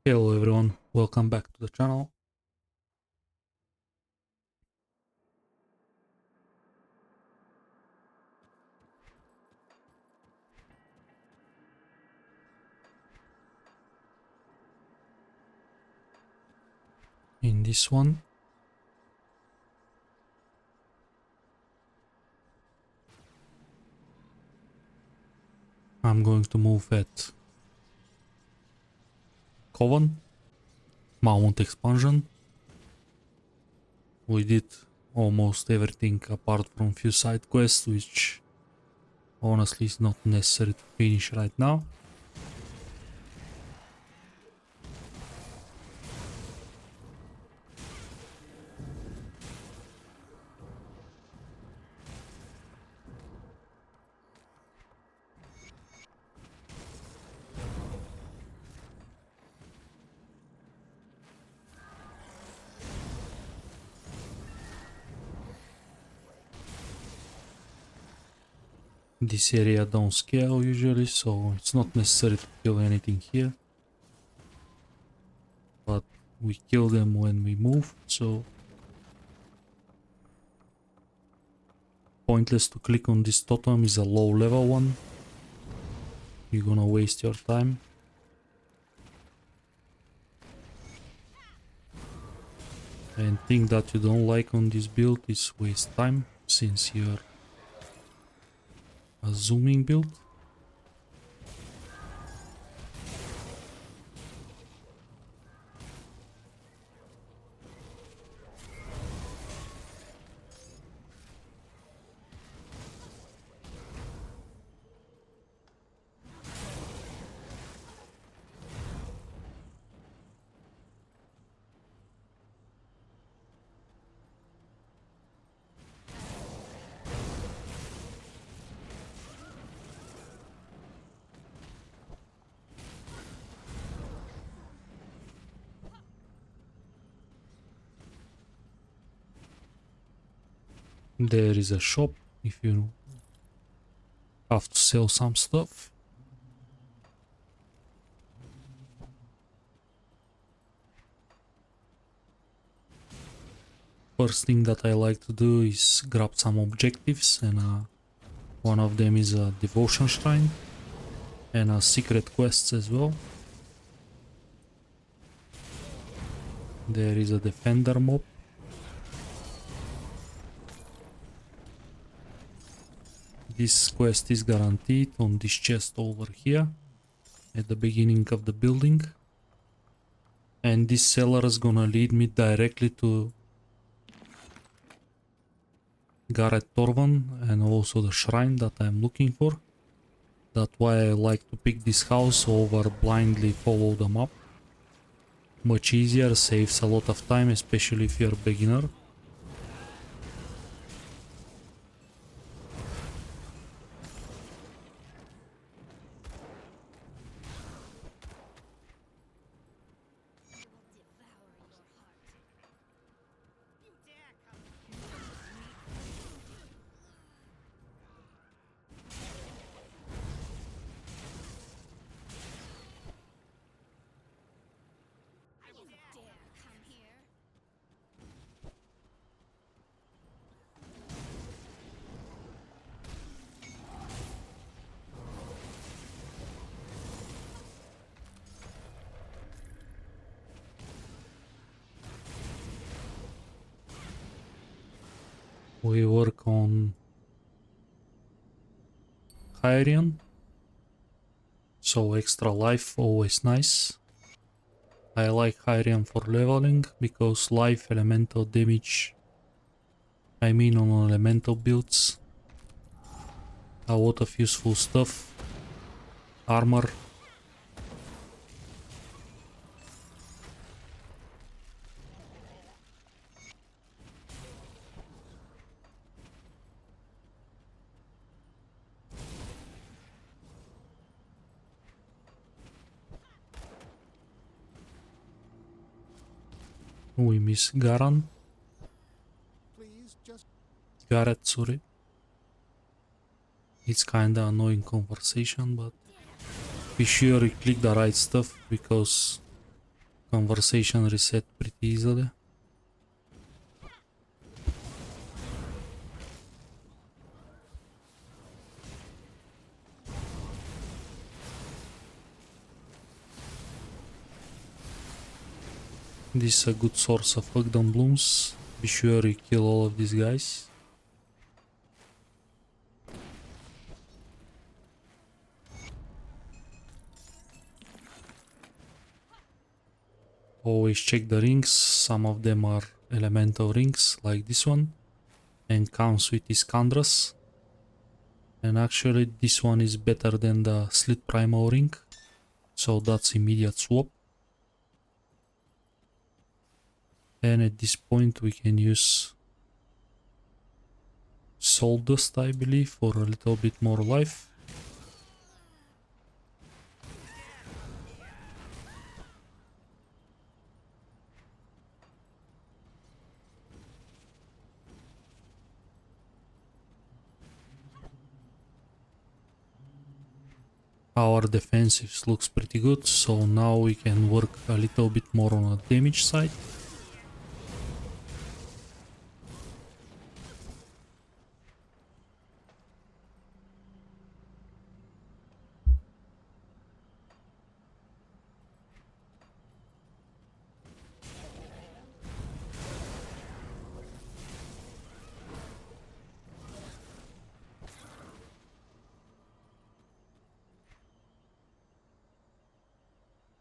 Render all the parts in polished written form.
Hello everyone, welcome back to the channel. In this one, I'm going to move at Coven, Mount Expansion. We did almost everything apart from few side quests, which honestly is not necessary to finish right now. This area don't scale usually, so it's not necessary to kill anything here. But we kill them when we move, so pointless to click on this totem is a low level one. You're gonna waste your time. And thing that you don't like on this build is waste time, since you're a zooming build. There is a shop if you have to sell some stuff. First thing that I like to do is grab some objectives, and one of them is a devotion shrine and a secret quests as well. There is a defender mob. This quest is guaranteed on this chest over here at the beginning of the building, and this seller is gonna lead me directly to Gareth Torvan and also the shrine that I'm looking for. That's why I like to pick this house over blindly follow the map. Much easier, saves a lot of time, especially if you're a beginner. We work on Hyrian, so extra life always nice. I like Hyrian for leveling because life, elemental damage, I mean on elemental builds, a lot of useful stuff, armor. We miss Garan. Gareth, sorry. It's kinda annoying conversation, but be sure you click the right stuff because conversation reset pretty easily. This is a good source of Ugdom blooms. Be sure you kill all of these guys. Always check the rings. Some of them are elemental rings like this one and comes with Iskandras. And actually this one is better than the Slit Primal ring, so that's immediate swap. And at this point we can use Soul Dust, I believe, for a little bit more life. Our defensives looks pretty good, so now we can work a little bit more on the damage side.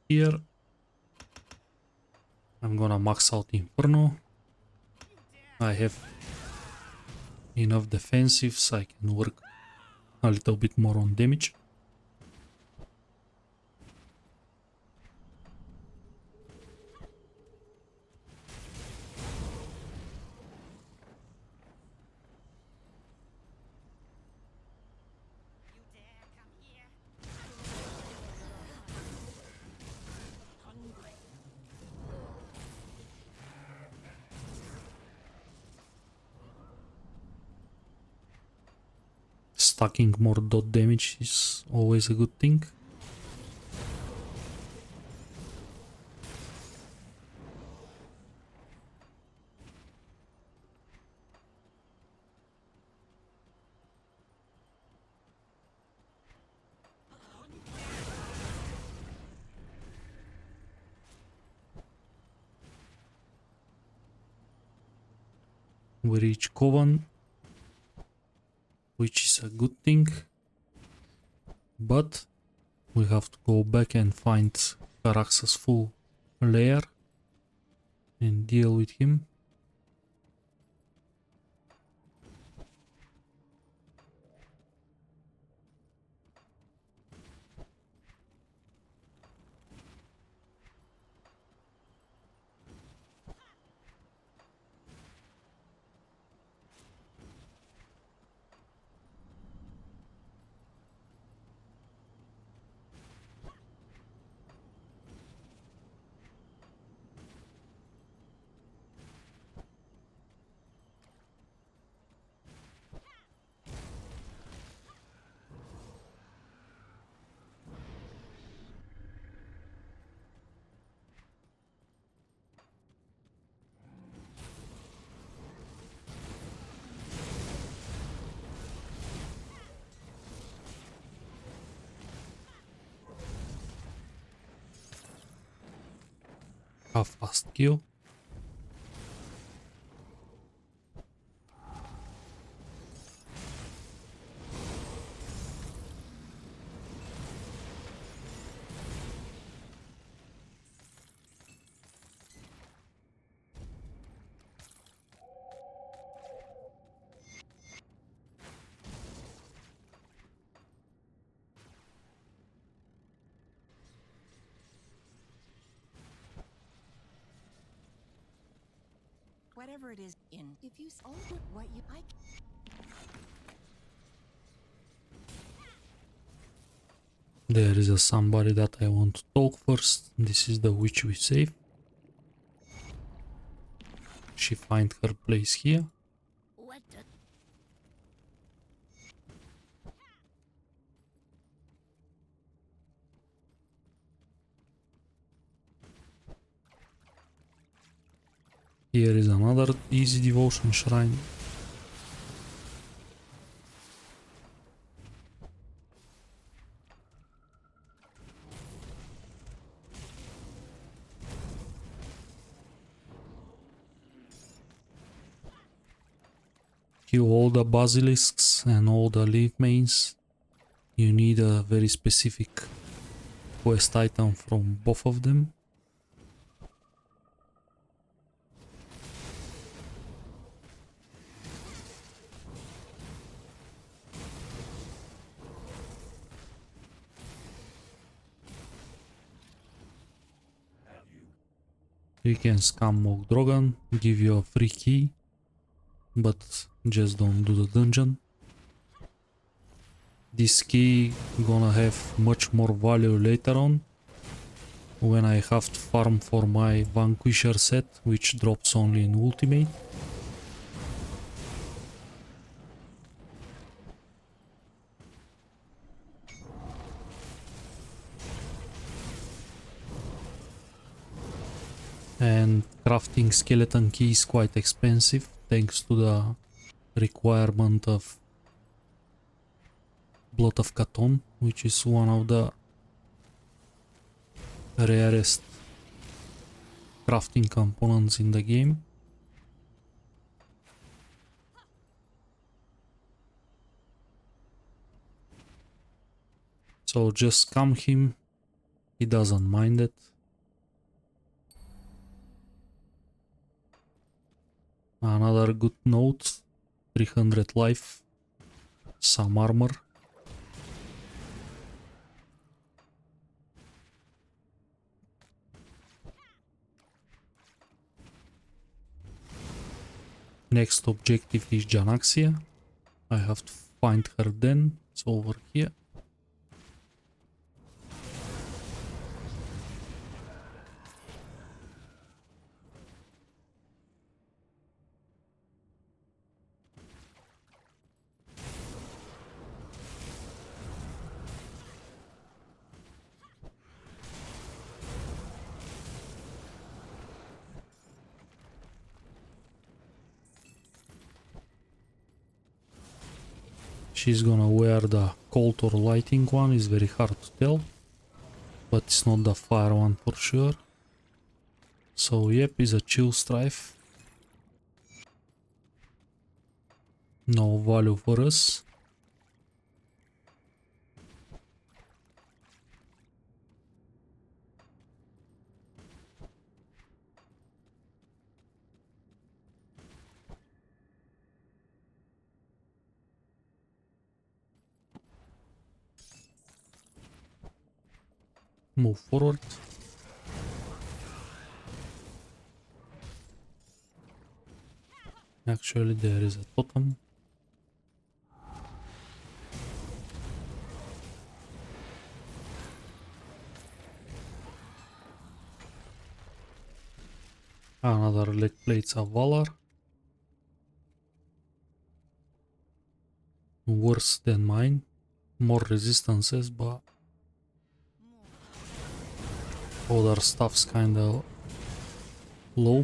Here I'm gonna max out Inferno. I have enough defensives, I can work a little bit more on damage. Stacking more dot damage is always a good thing. We reach Kovan, which is a good thing, but we have to go back and find Carax's full lair and deal with him. A fast kill. Whatever it is in, if you all put what you like. There is somebody that I want to talk first. This is the witch we save. She find her place here. What the? Here is another easy devotion shrine. Kill all the basilisks and all the leaf mains. You need a very specific quest item from both of them. You can scam Mog Drogan, give you a free key, but just don't do the dungeon. This key gonna have much more value later on, when I have to farm for my Vanquisher set, which drops only in Ultimate. And crafting skeleton key is quite expensive, thanks to the requirement of Blood of Katon, which is one of the rarest crafting components in the game. So just scam him, he doesn't mind it. Another good note, 300 life, some armor. Next objective is Janaxia. I have to find her then, it's over here. She's gonna wear the cold or lighting one, it's very hard to tell, but it's not the fire one for sure. So yep, it's a chill strife. No value for us. Move forward. Actually, there is a totem. Another leg plates of Valor. Worse than mine. More resistances, but other stuff's kinda low.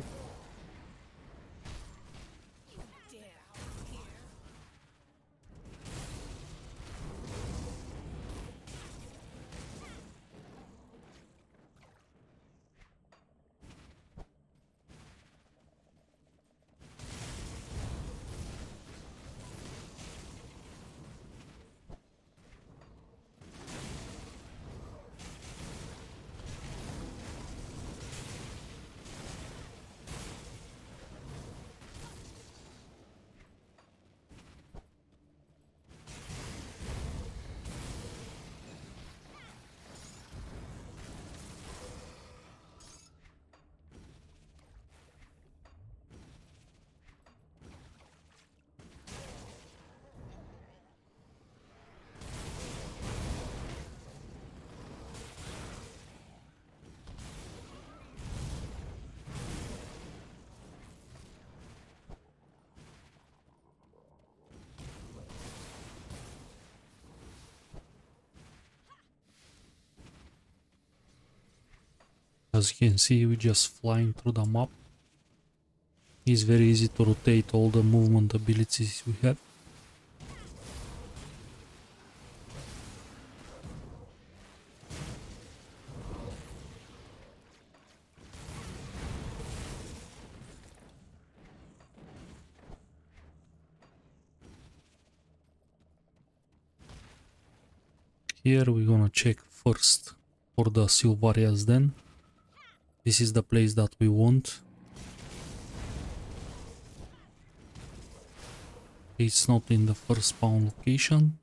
As you can see, we're just flying through the map. It's very easy to rotate all the movement abilities we have. Here we're gonna check first for the Silvaria's Den. This is the place that we want. It's not in the first spawn location.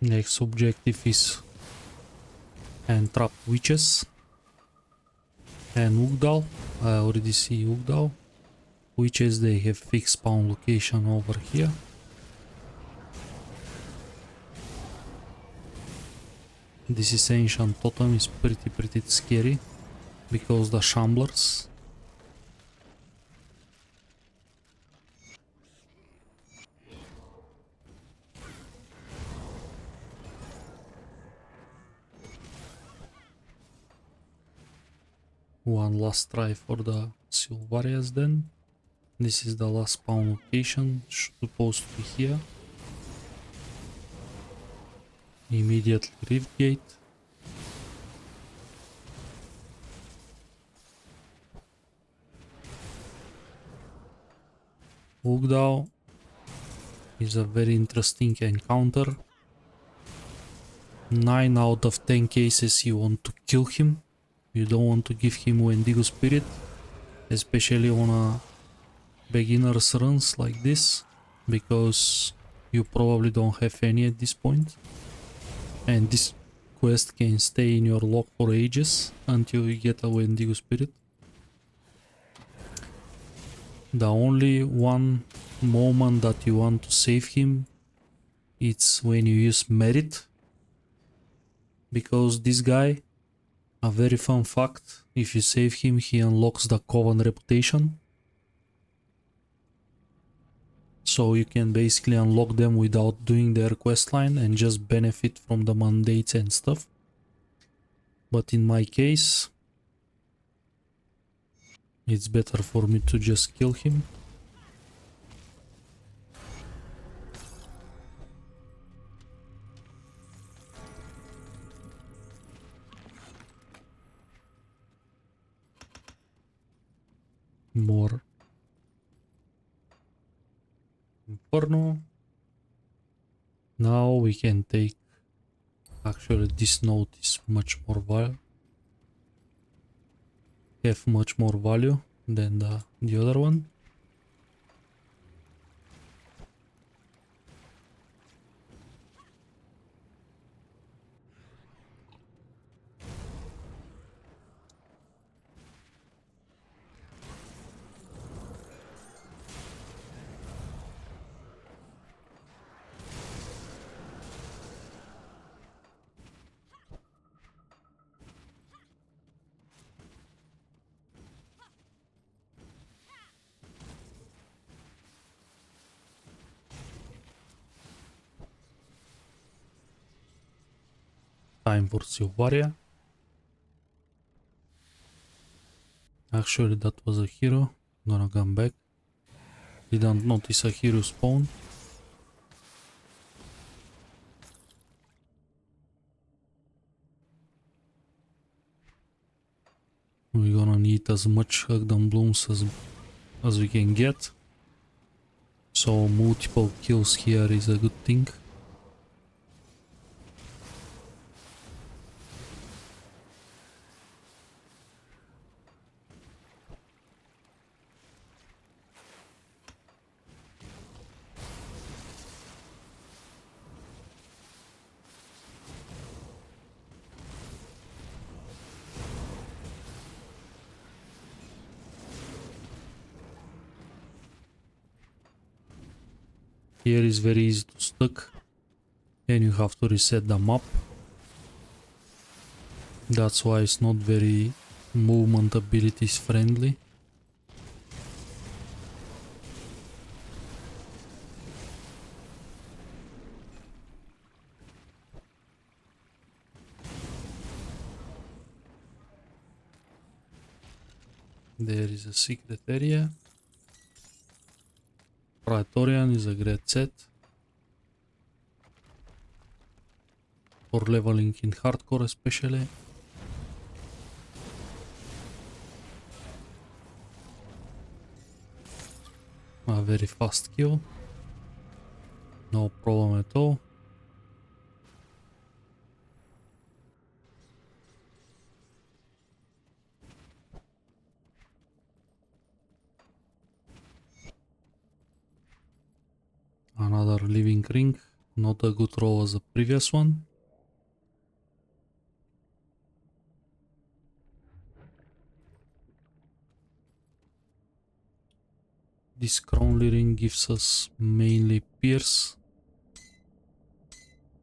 Next objective is entrap witches and Ugdal. I already see Ugdal. Witches, they have fixed spawn location over here. This is ancient totem is pretty scary because the shamblers. One last try for the Silvaria's Den. This is the last spawn location, supposed to be here. Immediately Rift Gate. Ugdao is a very interesting encounter. 9 out of 10 cases you want to kill him. You don't want to give him Wendigo Spirit, especially on a beginner's runs like this, because you probably don't have any at this point. And this quest can stay in your log for ages until you get a Wendigo Spirit. The only one moment that you want to save him, it's when you use merit, because this guy, a very fun fact, if you save him, he unlocks the Coven reputation. So you can basically unlock them without doing their questline and just benefit from the mandates and stuff. But in my case, it's better for me to just kill him. More Inferno. Now we can take, actually this note is much more value, have much more value than the other one. Time for Silvaria. Actually that was a hero. Gonna come back. Didn't notice a hero spawn. We're gonna need as much Hagdan Blooms as we can get. So multiple kills here is a good thing. Here is very easy to stuck and you have to reset the map. That's why it's not very movement abilities friendly. There is a secret area. Praetorian is a great set for leveling in hardcore especially. A very fast kill. No problem at all. Another living ring, not a good roll as the previous one. This Crownly ring gives us mainly pierce,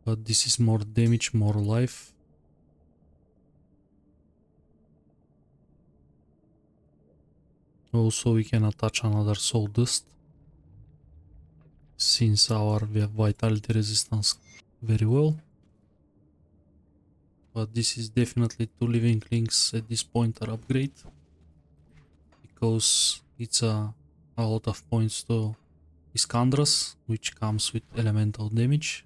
but this is more damage, more life. Also we can attach another soul dust, since we have vitality resistance very well. But this is definitely two living links at this point are upgrade, because it's a lot of points to Iskandras, which comes with elemental damage.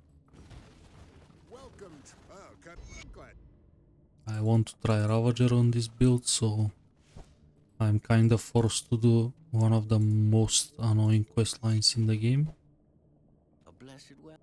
I want to try Ravager on this build, so I'm kind of forced to do one of the most annoying quest lines in the game. A blessed well.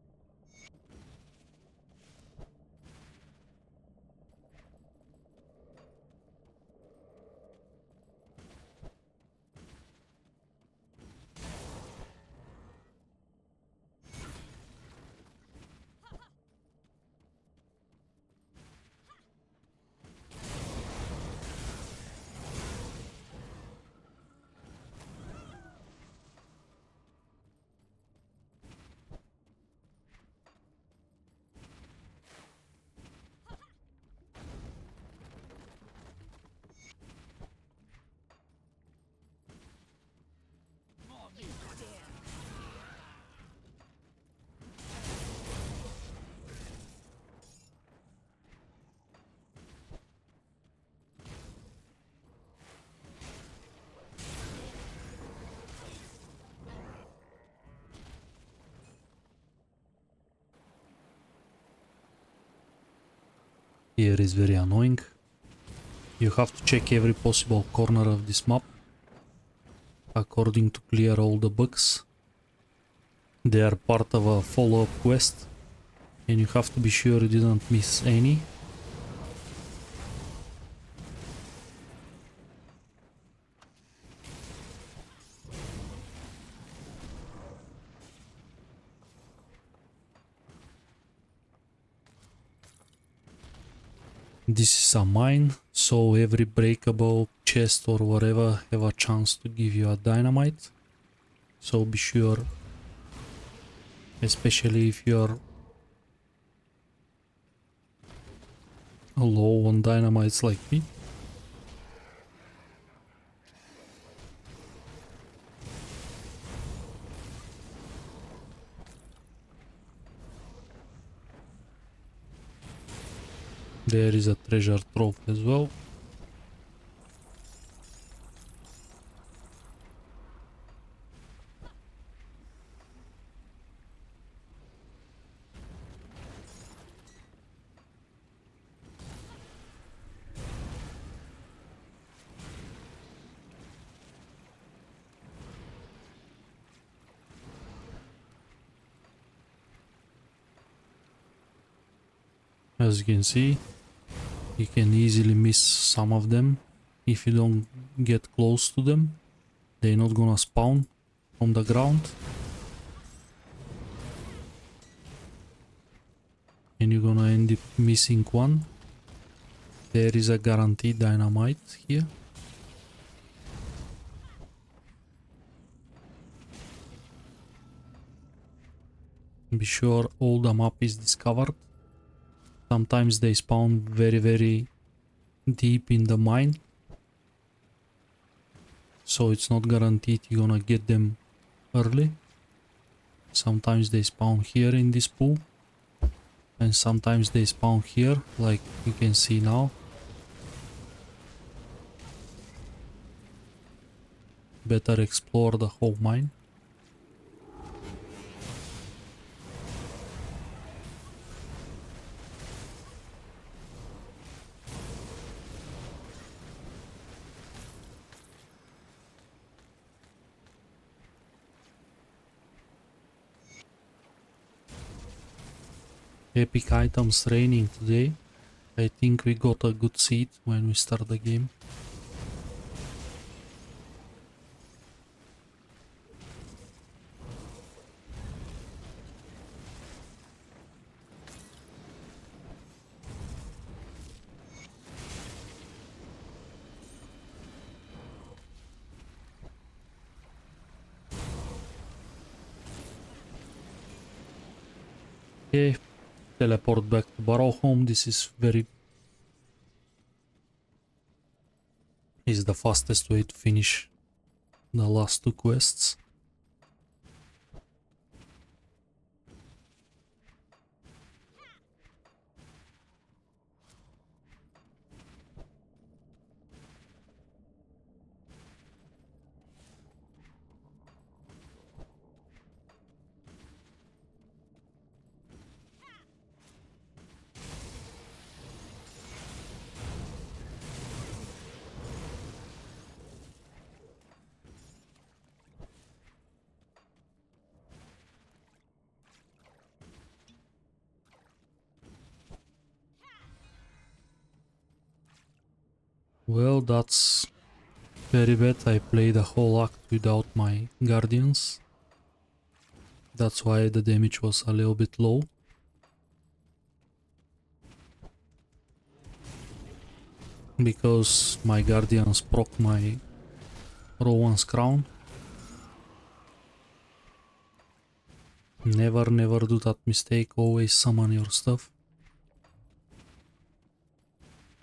Here is very annoying. You have to check every possible corner of this map according to clear all the bugs. They are part of a follow-up quest and you have to be sure you didn't miss any. This is a mine, so every breakable chest or whatever have a chance to give you a dynamite. So be sure, especially if you're low on dynamites like me. There is a treasure trove as well. As you can see, you can easily miss some of them if you don't get close to them. They're not gonna spawn from the ground. And you're gonna end up missing one. There is a guaranteed dynamite here. be sure all the map is discovered. Sometimes they spawn very deep in the mine, so it's not guaranteed you're gonna get them early. Sometimes they spawn here in this pool, and sometimes they spawn here, like you can see now. Better explore the whole mine. Epic items raining today. I think we got a good seed when we start the game. Okay, teleport back to Barrow home. This is the fastest way to finish the last 2 quests. Well, that's very bad. I played the whole act without my guardians. That's why the damage was a little bit low. Because my guardians proc my Rowan's crown. Never do that mistake. Always summon your stuff.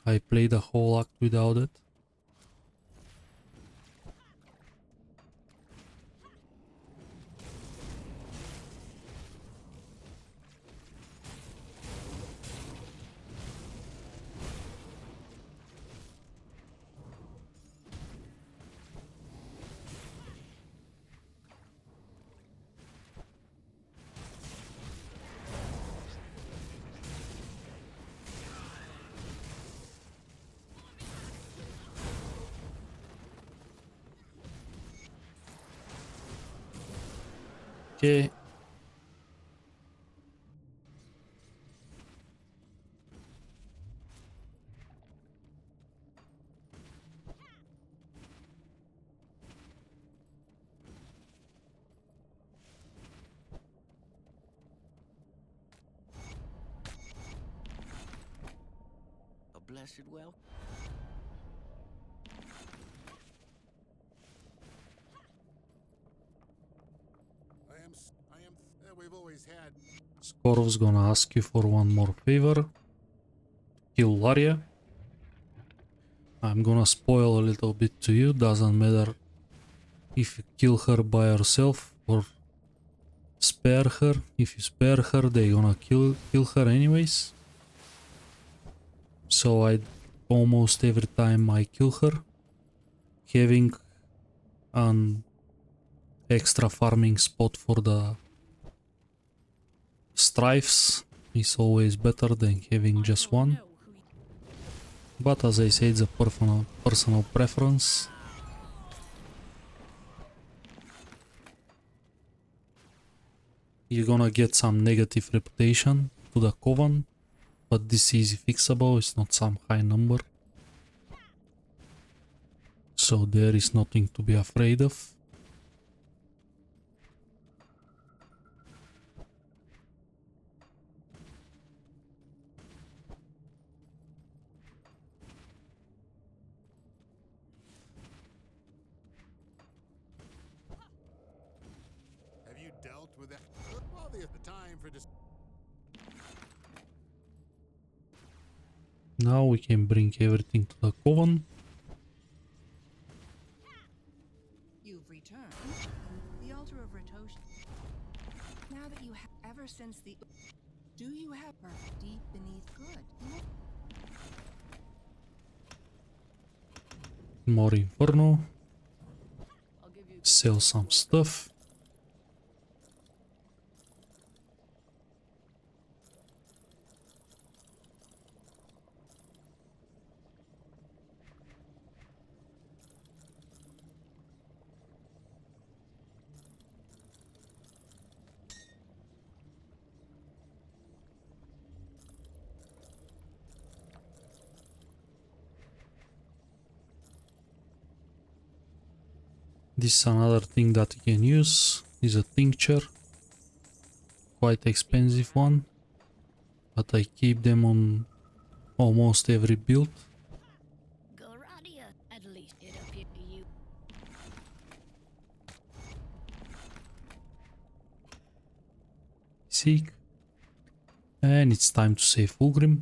I played the whole act without it. Okay. A blessed well. We've always had. Skorv's gonna ask you for one more favor. Kill Laria. I'm gonna spoil a little bit to you. Doesn't matter if you kill her by yourself or spare her. If you spare her, they gonna kill her anyways. So I almost every time I kill her, having an extra farming spot for the strifes is always better than having just one. But as I say, it's a personal preference. You're gonna get some negative reputation to the Coven, but this is fixable, it's not some high number. So there is nothing to be afraid of. Have you dealt with that? Now we can bring everything to the coven. You've returned. The altar of Ritoshi. Now that you have ever since the do you have her deep beneath good? More inferno. Sell some stuff. This is another thing that you can use, is a tincture, quite expensive one, but I keep them on almost every build. Goradia, at least it appeared to you. Seek. And it's time to save Fulgrim.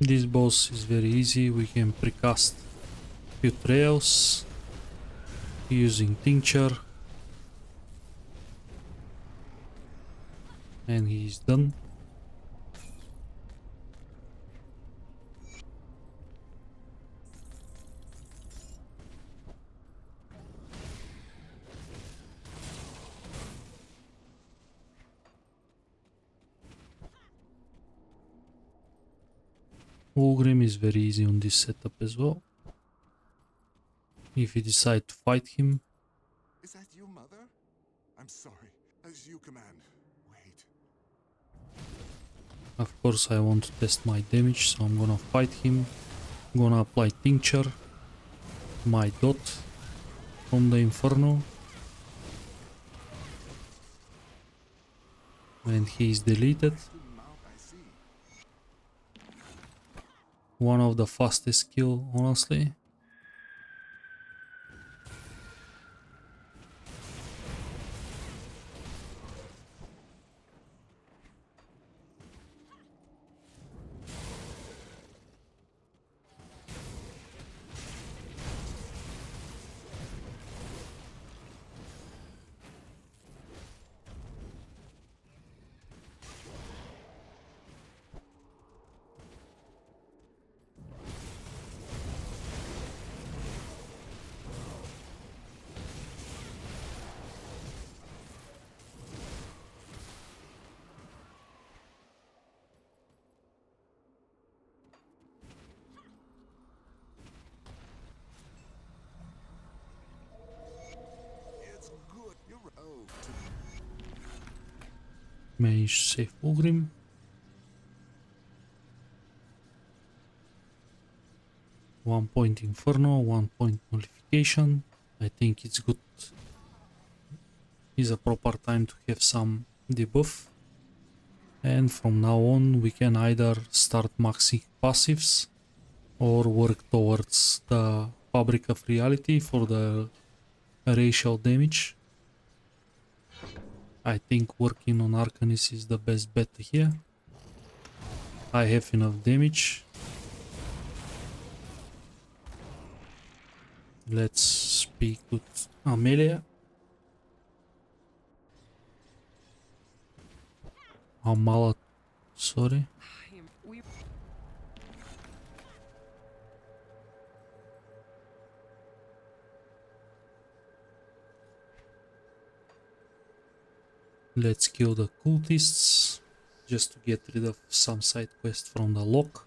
This boss is very easy, we can precast few trails using tincture and he's done. Ulgrim is very easy on this setup as well. If you decide to fight him. Is that you, Mother? I'm sorry. As you command. Wait. Of course I want to test my damage, so I'm gonna fight him. Gonna apply tincture. My dot from the Inferno. And he is deleted. One of the fastest kill, honestly. Manage to save Ulgrim. One point Inferno, 1 point Nullification. I think it's good. It's a proper time to have some debuff. And from now on we can either start maxing passives or work towards the Fabric of Reality for the racial damage. I think working on Arcanist is the best bet here. I have enough damage. Let's speak with Amelia. Amala, sorry. Let's kill the cultists, just to get rid of some side quest from the lock.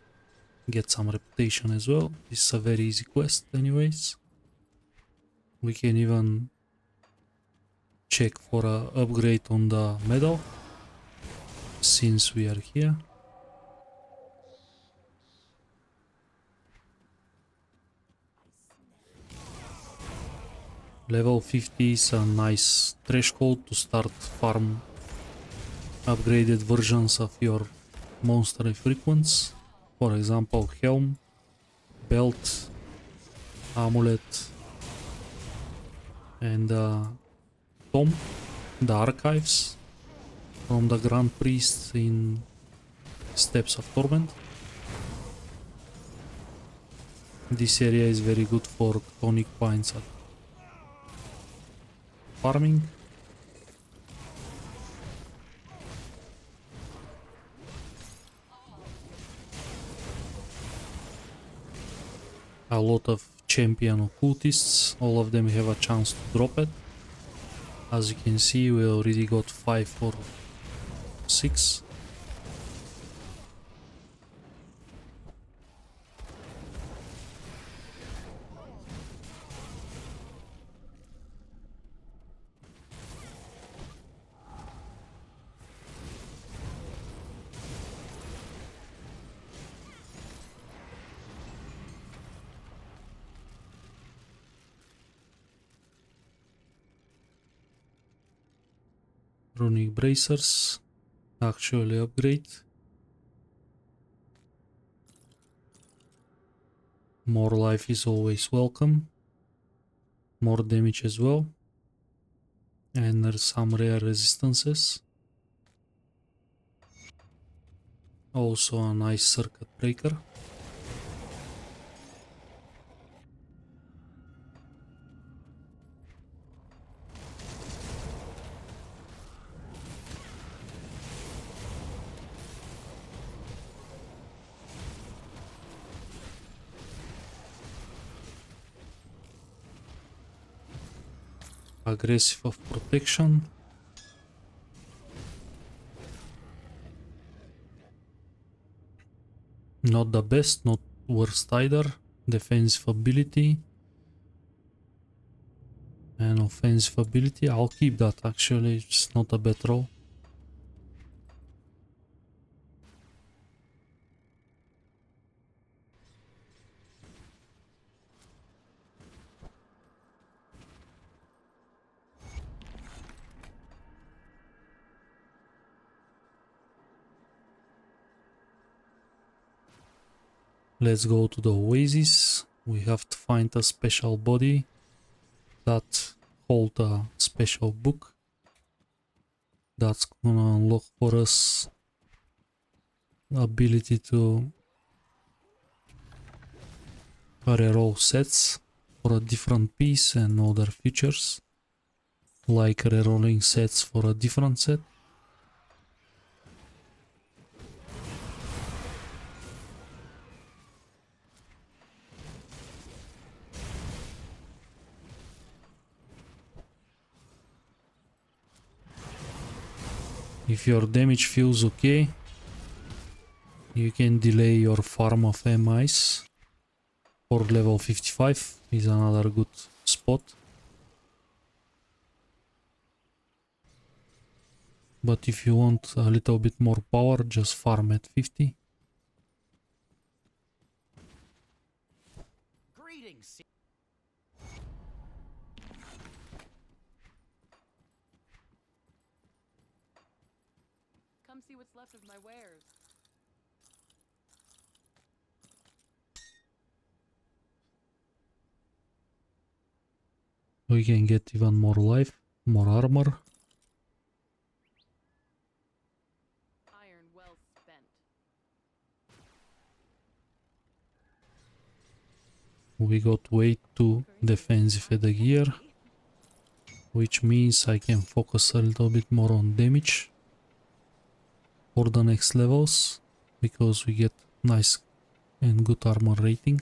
Get some reputation as well. This is a very easy quest anyways. We can even check for an upgrade on the medal, since we are here. Level 50 is a nice threshold to start farm upgraded versions of your monster frequents. For example, helm, belt, amulet, and tomb, the archives from the Grand Priest in Steps of Torment. This area is very good for tonic points at farming. A lot of champion occultists, all of them have a chance to drop it. As you can see, we already got 5 or 6. Runic bracers, actually upgrade. More life is always welcome. More damage as well. And there's some rare resistances. Also a nice circuit breaker. Aggressive of protection. Not the best, not worst either. Defensive ability. And offensive ability. I'll keep that actually, it's not a bad roll. Let's go to the Oasis. We have to find a special body that hold a special book. That's gonna unlock for us the ability to reroll sets for a different piece and other features, like rerolling sets for a different set. If your damage feels okay, you can delay your farm of MIs for level 55 is another good spot. But if you want a little bit more power, just farm at 50. Greetings. Come see what's left of my wares. We can get even more life, more armor. Iron well spent. We got way too defensive at the gear, which means I can focus a little bit more on damage for the next levels, because we get nice and good armor rating.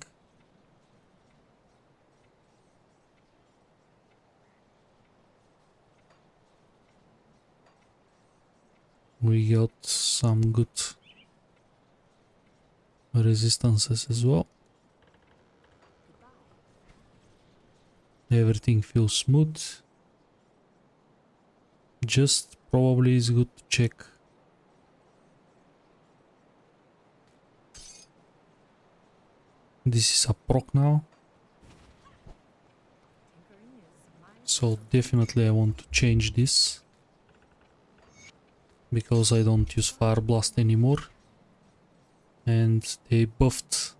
We got some good resistances as well. Everything feels smooth. Just probably is good to check this is a proc now, so definitely I want to change this, because I don't use Fire Blast anymore, and they buffed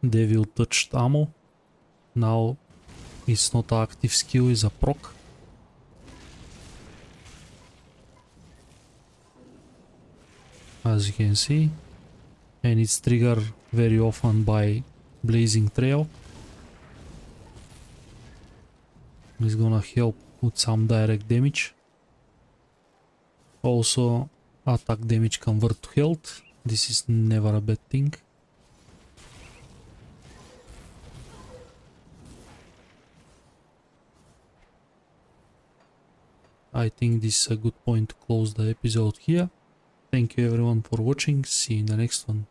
Devil Touched Ammo. Now it's not an active skill, it's a proc. As you can see, and it's triggered very often by Blazing Trail. It's gonna help with some direct damage. Also, attack damage convert to health. This is never a bad thing. I think this is a good point to close the episode here. Thank you everyone for watching. See you in the next one.